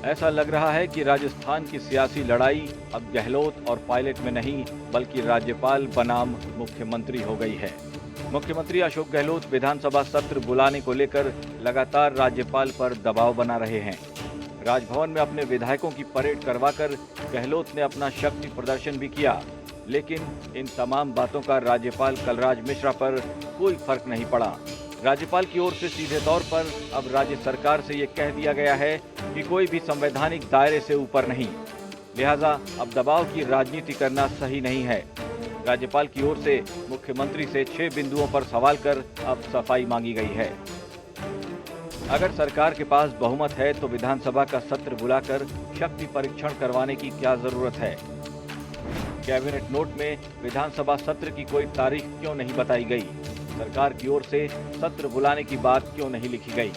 ऐसा लग रहा है कि राजस्थान की सियासी लड़ाई अब गहलोत और पायलट में नहीं बल्कि राज्यपाल बनाम मुख्यमंत्री हो गई है। मुख्यमंत्री अशोक गहलोत विधानसभा सत्र बुलाने को लेकर लगातार राज्यपाल पर दबाव बना रहे हैं। राजभवन में अपने विधायकों की परेड करवाकर गहलोत ने अपना शक्ति प्रदर्शन भी किया, लेकिन इन तमाम बातों का राज्यपाल कलराज मिश्रा पर कोई फर्क नहीं पड़ा। राज्यपाल की ओर से सीधे तौर पर अब राज्य सरकार से ये कह दिया गया है कि कोई भी संवैधानिक दायरे से ऊपर नहीं, लिहाजा अब दबाव की राजनीति करना सही नहीं है। राज्यपाल की ओर से मुख्यमंत्री से 6 बिंदुओं पर सवाल कर अब सफाई मांगी गई है। अगर सरकार के पास बहुमत है तो विधानसभा का सत्र बुलाकर शक्ति परीक्षण करवाने की क्या जरूरत है? कैबिनेट नोट में विधानसभा सत्र की कोई तारीख क्यों नहीं बताई गई? सरकार की ओर से सत्र बुलाने की बात क्यों नहीं लिखी गई?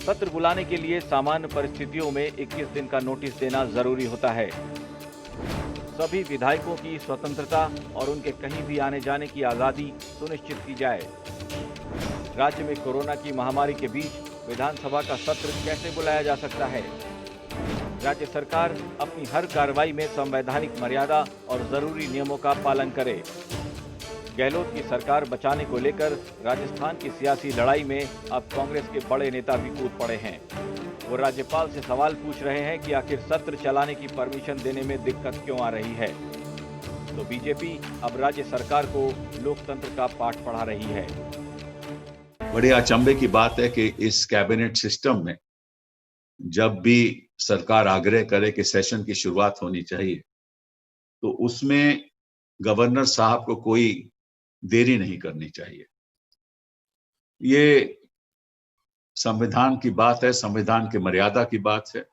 सत्र बुलाने के लिए सामान्य परिस्थितियों में 21 दिन का नोटिस देना जरूरी होता है। सभी विधायकों की स्वतंत्रता और उनके कहीं भी आने जाने की आजादी सुनिश्चित की जाए। राज्य में कोरोना की महामारी के बीच विधानसभा का सत्र कैसे बुलाया जा सकता है? राज्य सरकार अपनी हर कार्रवाई में संवैधानिक मर्यादा और जरूरी नियमों का पालन करे। गहलोत की सरकार बचाने को लेकर राजस्थान की सियासी लड़ाई में अब कांग्रेस के बड़े नेता भी कूद पड़े हैं। वो राज्यपाल से सवाल पूछ रहे हैं कि आखिर सत्र चलाने की परमिशन देने में दिक्कत क्यों आ रही है। तो बीजेपी अब राज्य सरकार को लोकतंत्र का पाठ पढ़ा रही है। बड़ी अचंभे की बात है कि इस कैबिनेट सिस्टम में जब भी सरकार आग्रह करे कि सेशन की शुरुआत होनी चाहिए तो उसमें गवर्नर साहब को कोई देरी नहीं करनी चाहिए। ये संविधान की बात है, संविधान की मर्यादा की बात है।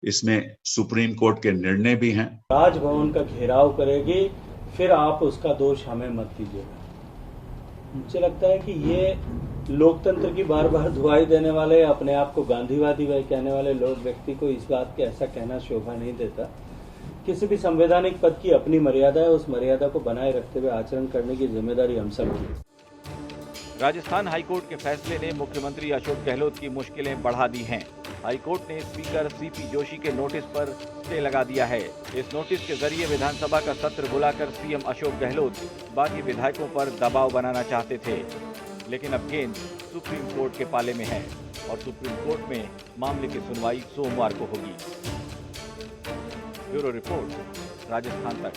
इसमें सुप्रीम कोर्ट के निर्णय भी हैं। राजभवन का घेराव करेगी, फिर आप उसका दोष हमें मत दीजिएगा। मुझे लगता है कि ये लोकतंत्र की बार बार दुहाई देने वाले, अपने आप को गांधीवादी कहने वाले लोग व्यक्ति को इस बात के ऐसा कहना शोभा नहीं देता। किसी भी संवैधानिक पद की अपनी मर्यादा है, उस मर्यादा को बनाए रखते हुए आचरण करने की जिम्मेदारी हम सब की है। राजस्थान हाईकोर्ट के फैसले ने मुख्यमंत्री अशोक गहलोत की मुश्किलें बढ़ा दी हैं। हाईकोर्ट ने स्पीकर सीपी जोशी के नोटिस पर स्टे लगा दिया है। इस नोटिस के जरिए विधानसभा का सत्र बुलाकर सीएम अशोक गहलोत बाकी विधायकों पर दबाव बनाना चाहते थे, लेकिन अब गेंद सुप्रीम कोर्ट के पाले में है और सुप्रीम कोर्ट में मामले की सुनवाई सोमवार को होगी। ब्यूरो रिपोर्ट, राजस्थान तक।